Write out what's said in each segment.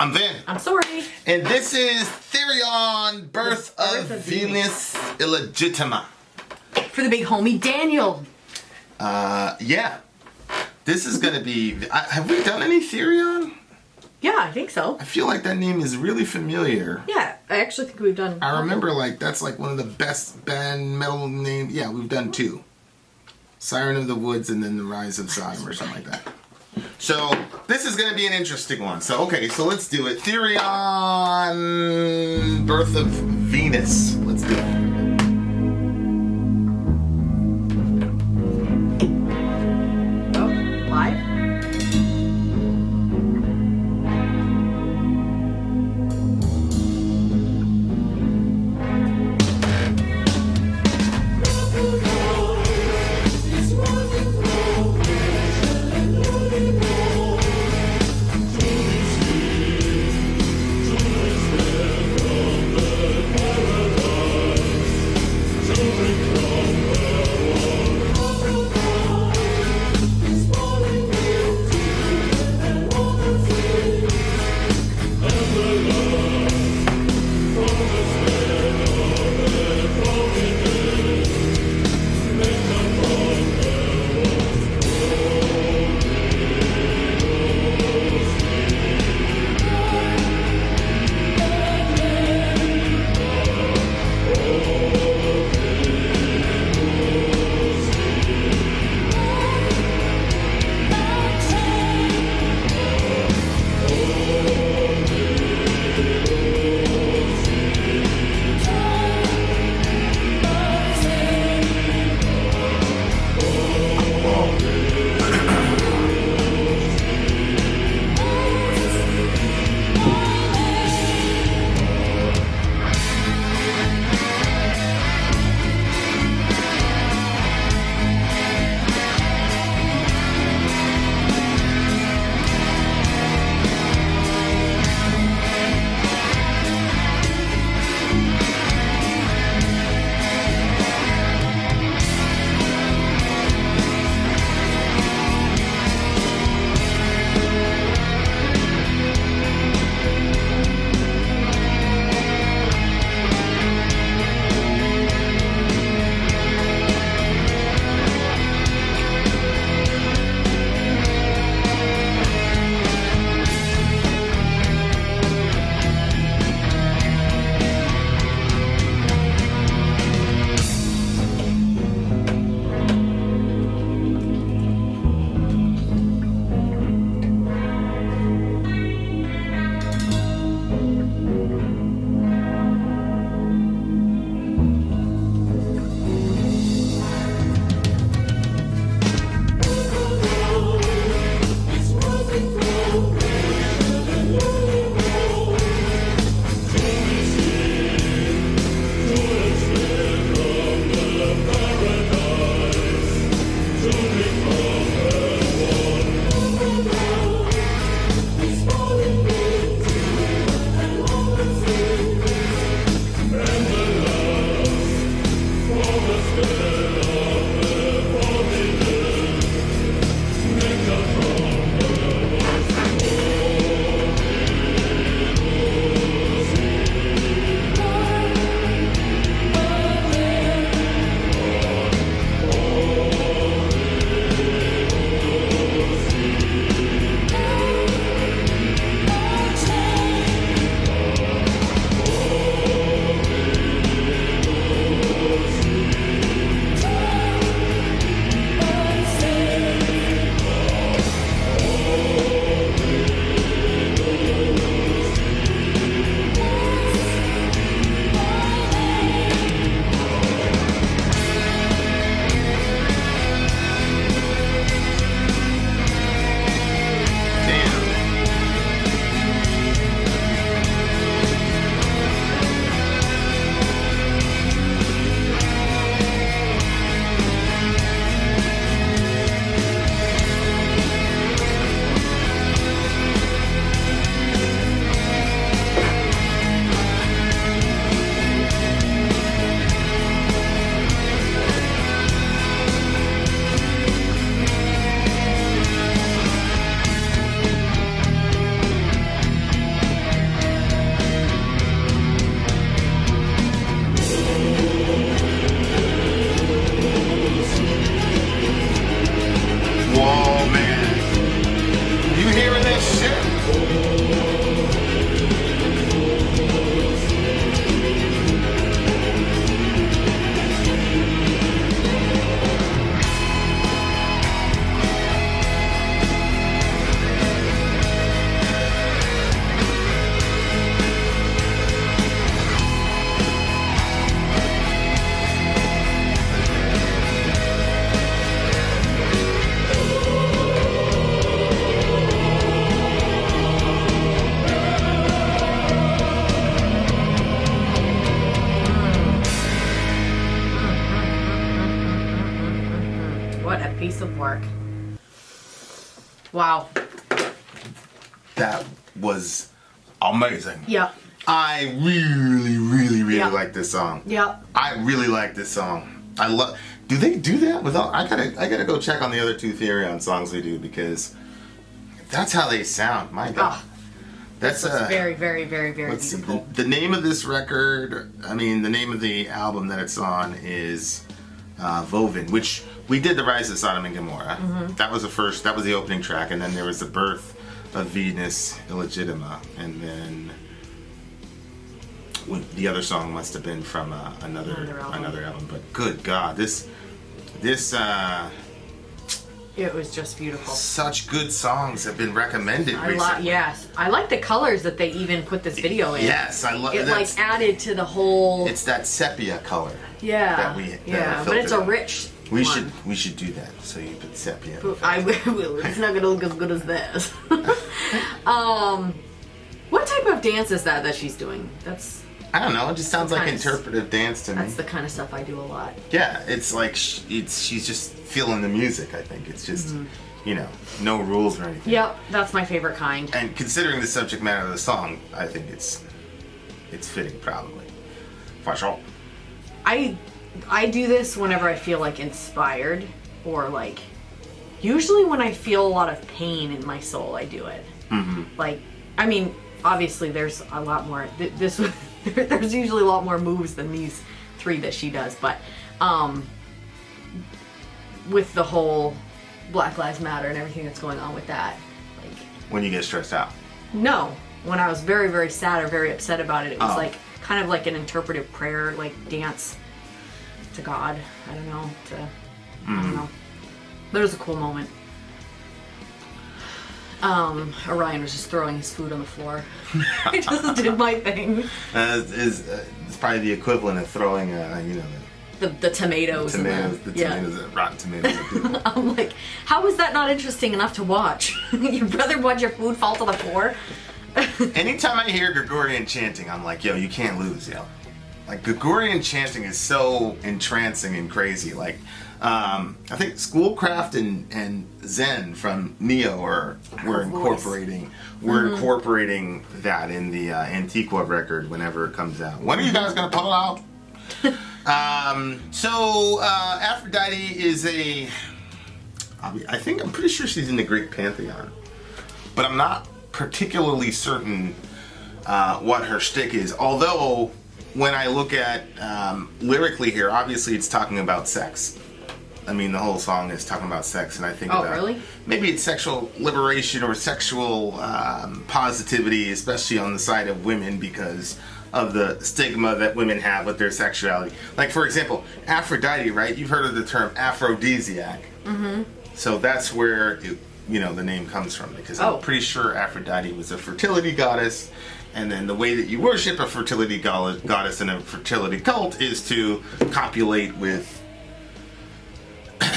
I'm Vin. I'm Sori. And this is THERION, Birth of Venus Illegitima. For the big homie, Daniel. Yeah. This is going to be... have we done any THERION? Yeah, I think so. I feel like that name is really familiar. Yeah, I actually think we've done... I remember, that's one of the best band metal names. Yeah, we've done two. Siren of the Woods and then The Rise of Sodom or something like that. So, this is going to be an interesting one. So, okay, so let's do it. THERION, Birth of Venus. Let's do it. work. Wow. That was amazing. Yeah. I really Yeah. like this song. Yeah. I really like this song. I love. Do they do that without? I gotta go check on the other two Therion songs we do, because that's how they sound. My God. Oh, That's very, very, very, very let's beautiful. see. The name of this record, I mean, the name of the album that it's on is Vovin, which we did the Rise of Sodom and Gomorrah. Mm-hmm. That was the opening track, and then there was the Birth of Venus, Illegitima, and then the other song must have been from another album. But good God, this It was just beautiful. such good songs have been recommended recently. Yes, I like the colors that they even put this video in. Yes, I love it. Like added to the whole. It's that sepia color. Yeah. That we but it's a rich. We one. should do that. So you put sepia. I will. It's not gonna look as good as this. What type of dance is that she's doing? I don't know. It just sounds like kinda interpretive dance to me. That's the kind of stuff I do a lot. Yeah, it's like she's just feeling the music. I think it's just no rules or anything. Yep, that's my favorite kind. And considering the subject matter of the song, I think it's fitting, probably. For sure. I do this whenever I feel like inspired, or like usually when I feel a lot of pain in my soul, I do it. Mm-hmm. Like, I mean, obviously there's a lot more. There's usually a lot more moves than these 3 that she does, but with the whole Black Lives Matter and everything that's going on with that, like When you get stressed out. no, when I was very, very sad or very upset about it, it was Oh. like kind of like an interpretive prayer, like dance to God. I don't know. I don't know. But it was a cool moment. Orion was just throwing his food on the floor. I just did my thing. It's probably the equivalent of throwing, The tomatoes. the rotten tomatoes at people. I'm like, how is that not interesting enough to watch? You'd rather watch your food fall to the floor? Anytime I hear Gregorian chanting, I'm like, yo, you can't lose, yo. Like, Gregorian chanting is so entrancing and crazy. Like, I think Schoolcraft and Zen from Neo were incorporating that in the Antiqua record whenever it comes out. When are you guys gonna pull it out? So Aphrodite is I'm pretty sure she's in the Greek pantheon, but I'm not particularly certain what her shtick is. Although when I look at lyrically here, obviously it's talking about sex. I mean, the whole song is talking about sex, and I think really? Maybe it's sexual liberation or sexual positivity, especially on the side of women, because of the stigma that women have with their sexuality. Like, for example, Aphrodite, right? You've heard of the term aphrodisiac. Mm-hmm. So that's where the name comes from, because I'm pretty sure Aphrodite was a fertility goddess, and then the way that you worship a fertility goddess in a fertility cult is to copulate with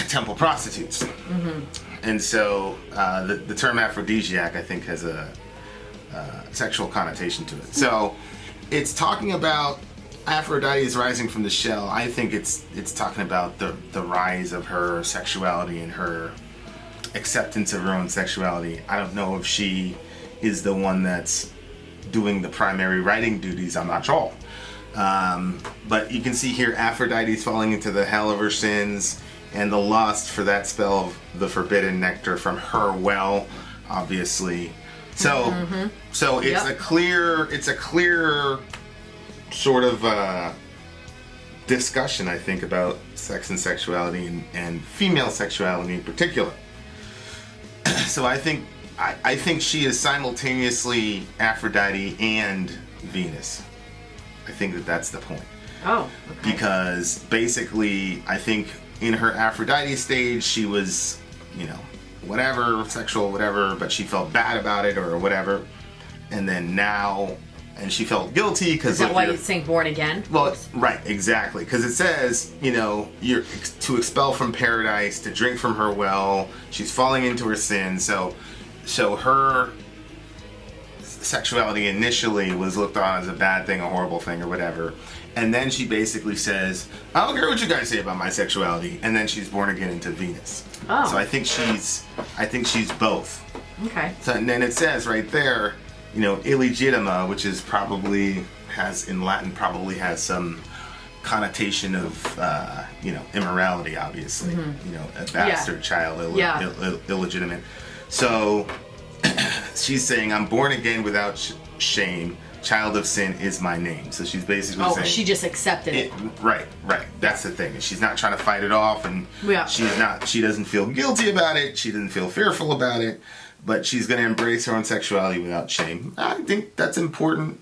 temple prostitutes. Mm-hmm. And so the term aphrodisiac, I think, has a sexual connotation to it. So it's talking about Aphrodite's rising from the shell. I think it's talking about the rise of her sexuality and her acceptance of her own sexuality. I don't know if she is the one that's doing the primary writing duties. I'm not sure. But you can see here Aphrodite's falling into the hell of her sins and the lust for that spell of the forbidden nectar from her well, obviously. So it's a clear sort of discussion, I think, about sex and sexuality and female sexuality in particular. So I think she is simultaneously Aphrodite and Venus. I think that's the point. Oh, okay. Because basically, I think in her Aphrodite stage, she was, whatever, sexual, whatever, but she felt bad about it or whatever. And then now, and she felt guilty because is that why you sing Born Again? Well, right, exactly. Because it says, you're to expel from paradise, to drink from her well. She's falling into her sin. So her sexuality initially was looked on as a bad thing, a horrible thing, or whatever. And then she basically says, I don't care what you guys say about my sexuality. And then she's born again into Venus. Oh. So I think she's both. Okay. So, and then it says right there, you know, illegitima, which is probably in Latin some connotation of, you know, immorality, obviously. Mm-hmm. You know, a bastard child, illegitimate. So she's saying, I'm born again without shame. Child of sin is my name. So she's basically saying... she just accepted it. Right. That's the thing. She's not trying to fight it off, and she doesn't feel guilty about it. She doesn't feel fearful about it, but she's going to embrace her own sexuality without shame. I think that's important.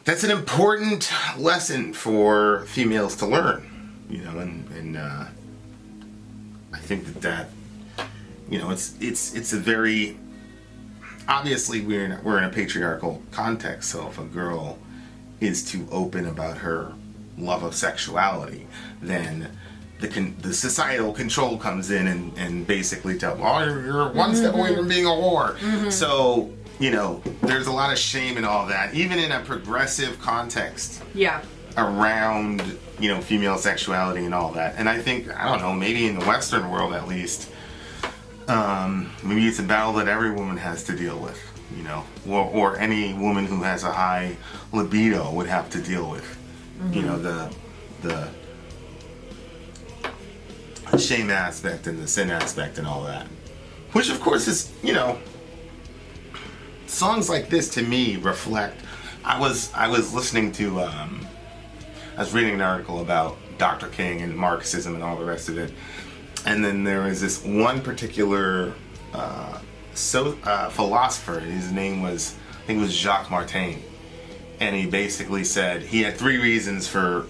That's an important lesson for females to learn, you know, and I think that you know, it's a very... Obviously, we're in a patriarchal context, so if a girl is too open about her love of sexuality, then the societal control comes in and basically tell, oh, you're one step away from being a whore. Mm-hmm. So, you know, there's a lot of shame in all that, even in a progressive context. Yeah. Around, you know, female sexuality and all that. And I think, I don't know, maybe in the Western world at least, maybe it's a battle that every woman has to deal with, you know, or any woman who has a high libido would have to deal with, you know, the shame aspect and the sin aspect and all that. Which, of course, is, you know, songs like this to me reflect. I was listening to, I was reading an article about Dr. King and Marxism and all the rest of it. And then there was this one particular philosopher. His name was, I think it was Jacques Maritain, and he basically said he had 3 reasons for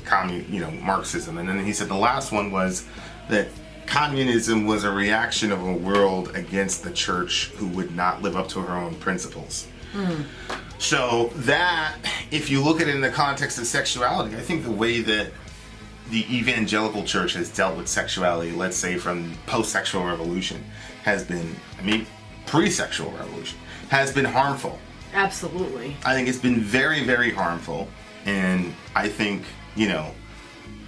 Marxism, and then he said the last one was that communism was a reaction of a world against the church who would not live up to her own principles. Mm. So that, if you look at it in the context of sexuality, I think the way that the evangelical church has dealt with sexuality, let's say from post-sexual revolution, has been, pre-sexual revolution, has been harmful. Absolutely. I think it's been very, very harmful, and I think, you know,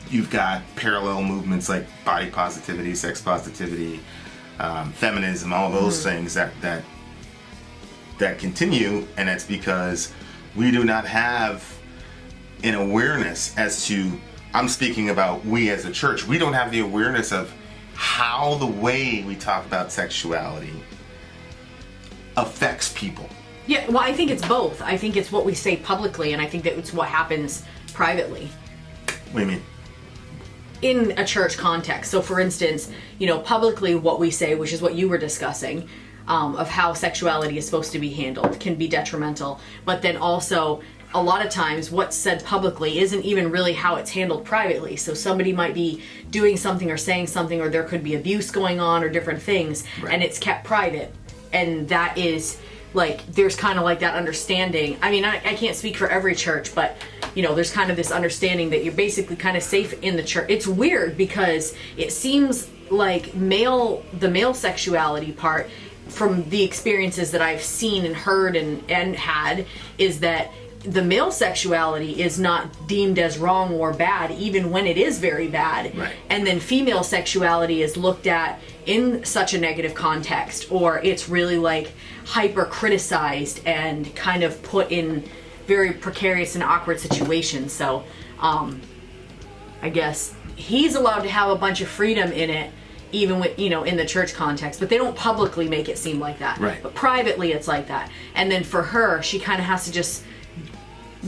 you've got parallel movements like body positivity, sex positivity, feminism, all those things that continue, and it's because we do not have an awareness as to, I'm speaking about we as a church, we don't have the awareness of how the way we talk about sexuality affects people. Yeah, well, I think it's both. I think it's what we say publicly, and I think that it's what happens privately. What do you mean? In a church context. So, for instance, you know, publicly what we say, which is what you were discussing, of how sexuality is supposed to be handled, can be detrimental. But then also, a lot of times what's said publicly isn't even really how it's handled privately. So somebody might be doing something or saying something, or there could be abuse going on or different things, right, and it's kept private. And that is, like, there's kind of like that understanding. I mean, I can't speak for every church, but, you know, there's kind of this understanding that you're basically kind of safe in the church. It's weird because it seems like the male sexuality part, from the experiences that I've seen and heard and had, is that the male sexuality is not deemed as wrong or bad, even when it is very bad. Right. And then female sexuality is looked at in such a negative context, or it's really like hyper criticized and kind of put in very precarious and awkward situations. So I guess he's allowed to have a bunch of freedom in it, even with, you know, in the church context, but they don't publicly make it seem like that. Right. But privately it's like that. And then for her, she kind of has to just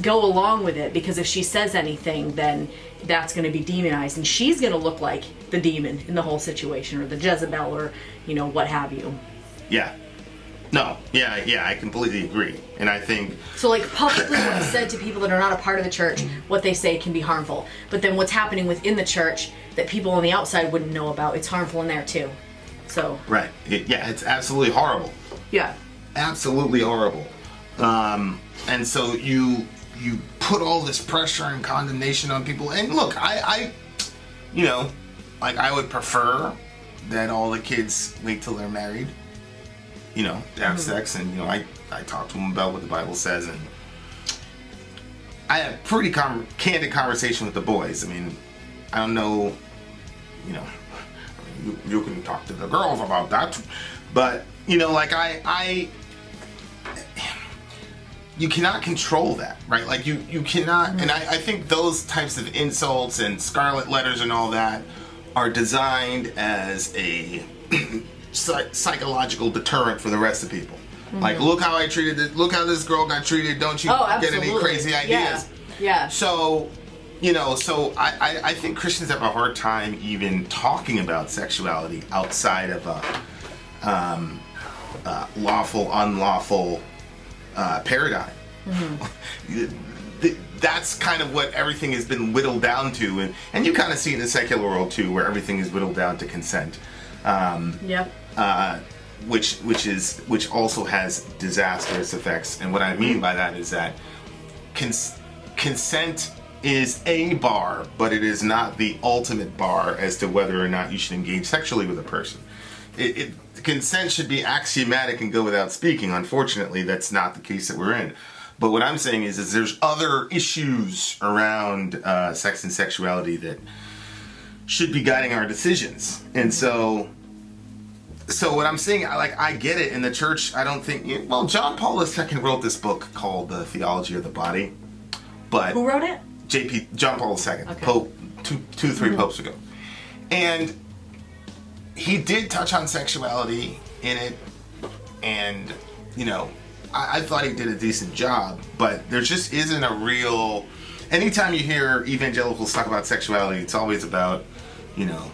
go along with it, because if she says anything, then that's going to be demonized, and she's going to look like the demon in the whole situation, or the Jezebel, or, you know, what have you. Yeah. No. Yeah, I completely agree. And I think... So, like, publicly what's said to people that are not a part of the church, what they say can be harmful. But then what's happening within the church that people on the outside wouldn't know about, it's harmful in there too. So... Right. Yeah, it's absolutely horrible. Yeah. Absolutely horrible. And so you put all this pressure and condemnation on people. And look, I you know, like, I would prefer that all the kids wait till they're married you know, to have sex, and, you know, I talk to them about what the Bible says, and I had pretty candid conversation with the boys. I mean, I don't know, you know, you can talk to the girls about that, but, you know, like, you cannot control that, right? Like, you cannot, and I think those types of insults and scarlet letters and all that are designed as a psychological deterrent for the rest of people. Like, look how I treated it, look how this girl got treated, don't you get any crazy ideas? Yeah. So, you know, I think Christians have a hard time even talking about sexuality outside of a lawful, unlawful paradigm. That's kind of what everything has been whittled down to, and you kind of see it in the secular world too, where everything is whittled down to consent. Which also has disastrous effects. And what I mean by that is that consent is a bar, but it is not the ultimate bar as to whether or not you should engage sexually with a person. Consent should be axiomatic and go without speaking. Unfortunately, that's not the case that we're in. But what I'm saying is there's other issues around sex and sexuality that should be guiding our decisions. And so what I'm saying, I get it. In the church, I don't think... Well, John Paul II wrote this book called The Theology of the Body. But who wrote it? John Paul II, okay. Pope, three popes ago. And he did touch on sexuality in it, and, you know, I thought he did a decent job, but there just isn't a real... Anytime you hear evangelicals talk about sexuality, it's always about, you know,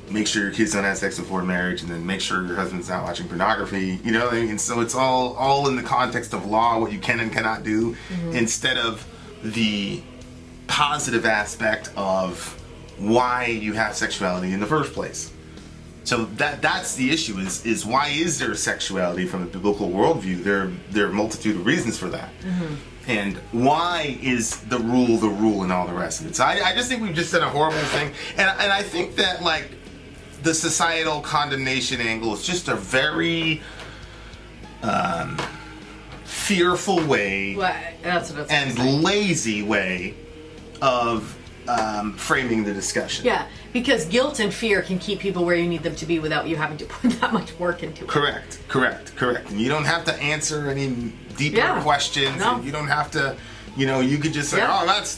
make sure your kids don't have sex before marriage, and then make sure your husband's not watching pornography, you know what I mean? So it's all in the context of law, what you can and cannot do, instead of the positive aspect of why you have sexuality in the first place. So that's the issue, is why is there sexuality from a biblical worldview? There are a multitude of reasons for that. And why is the rule and all the rest of it? So I just think we've just done a horrible thing. And I think that, like, the societal condemnation angle is just a very fearful way and lazy way of framing the discussion. Yeah, because guilt and fear can keep people where you need them to be without you having to put that much work into it. Correct. And you don't have to answer any deeper questions. No. And you don't have to, you know, you could just say, oh, that's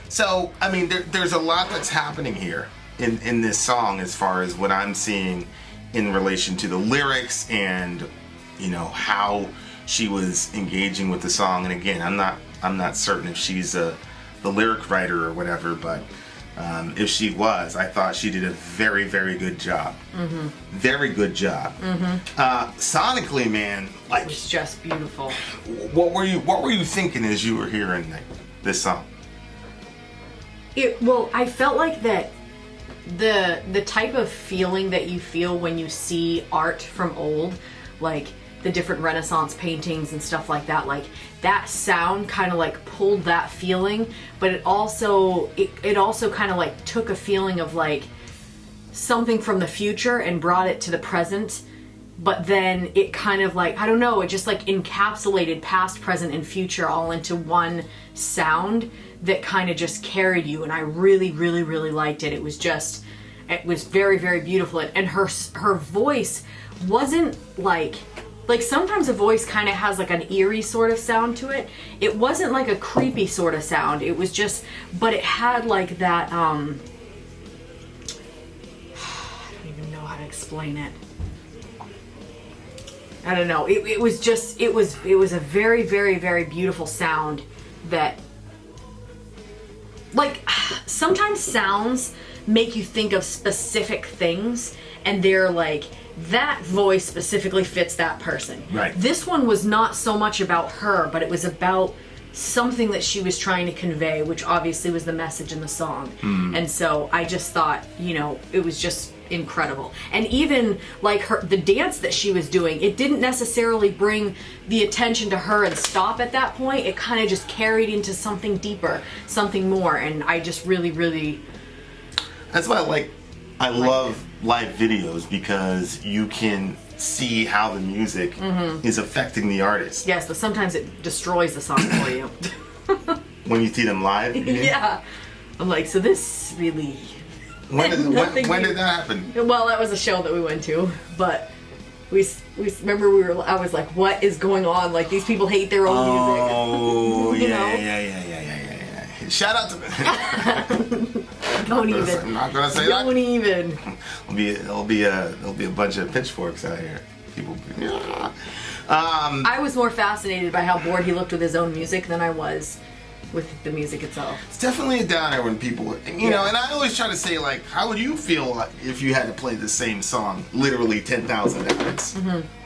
So, I mean, there's a lot that's happening here in this song as far as what I'm seeing in relation to the lyrics and, you know, how she was engaging with the song. And again, I'm not certain if she's the lyric writer or whatever, but if she was, I thought she did a very, very good job. Very good job. Sonically, man, like, it was just beautiful. What were you thinking as you were hearing this song? I felt like that the type of feeling that you feel when you see art from old, like the different Renaissance paintings and stuff like that, like that sound kind of like pulled that feeling, but it also kind of like took a feeling of like something from the future and brought it to the present, but then it kind of like, I don't know, it just like encapsulated past, present, and future all into one sound that kind of just carried you, and I really, really, really liked it. It was very, very beautiful, and her voice wasn't like sometimes a voice kind of has like an eerie sort of sound to it. It wasn't like a creepy sort of sound. It was just, but it had like that, I don't even know how to explain it. I don't know. It was a very, very, very beautiful sound that, like, sometimes sounds make you think of specific things, and they're like, that voice specifically fits that person. Right. This one was not so much about her, but it was about something that she was trying to convey, which obviously was the message in the song. And so I just thought, you know, it was just incredible. And even like the dance that she was doing, it didn't necessarily bring the attention to her and stop at that point. It kind of just carried into something deeper, something more. And I just really, really... That's why I love live videos because you can see how the music is affecting the artist. Yes, but sometimes it destroys the song for you. When you see them live, you mean? Yeah. I'm like, so this really... When did that happen? Well, that was a show that we went to, but we remember I was like, what is going on? Like, these people hate their own music. Oh, You yeah, know? yeah. Shout out to them. Don't even. I'm not gonna say that. Don't even. There'll be a bunch of pitchforks out here. People. Yeah. I was more fascinated by how bored he looked with his own music than I was with the music itself. It's definitely a downer when people, you know, and I always try to say, like, how would you feel if you had to play the same song literally 10,000 times?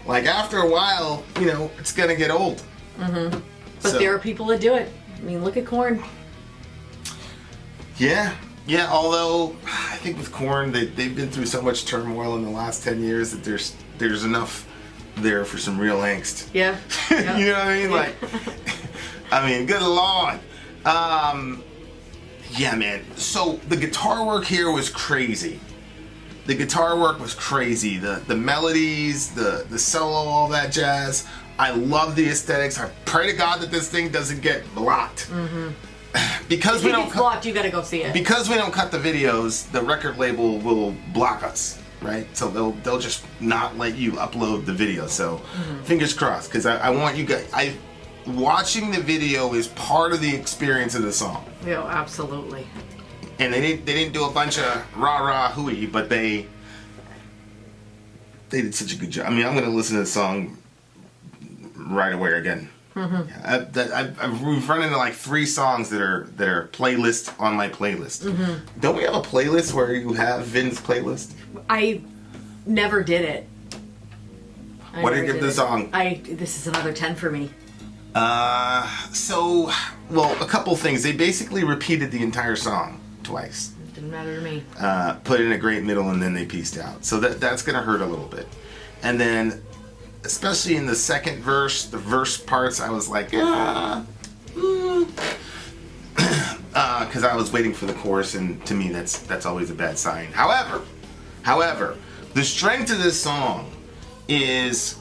Like, after a while, you know, it's gonna get old. But there are people that do it. I mean, look at Korn. Yeah, although I think with Korn, they've been through so much turmoil in the last 10 years that there's enough there for some real angst. Yeah. You know what I mean? Yeah. Like, I mean, good Lord. Yeah, man. So the guitar work here was crazy. The guitar work was crazy. The melodies, the solo, all that jazz. I love the aesthetics. I pray to God that this thing doesn't get blocked. Because we don't blocked, you gotta go see it. Because we don't cut the videos, the record label will block us, right? So they'll just not let you upload the video. So fingers crossed, because I want you guys. Watching the video is part of the experience of the song. Yeah, absolutely. And they didn't do a bunch of rah hooey, but they did such a good job. I mean, I'm gonna listen to the song right away again. We've run into like 3 songs that are playlist on my playlist. Don't we have a playlist where you have Vin's playlist? I never did it. What did you give the song? This is another 10 for me. Well, a couple things. They basically repeated the entire song twice. Didn't matter to me. Put in a great middle, and then they pieced out. So that's gonna hurt a little bit. And then, especially in the second verse, the verse parts, I was like, because I was waiting for the chorus, and to me, that's always a bad sign. However, the strength of this song is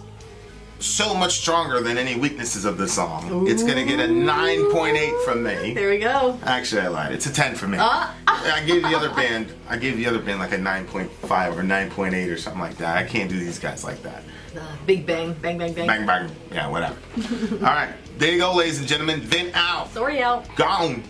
so much stronger than any weaknesses of the song. Ooh. It's gonna get a 9.8 from me. There we go. Actually, I lied. It's a 10 from me. I gave the other band like a 9.5 or 9.8 or something like that. I can't do these guys like that. Big bang, bang, bang, bang. Bang, bang. Yeah, whatever. All right, there you go, ladies and gentlemen. Vin out. Sori out. Gone.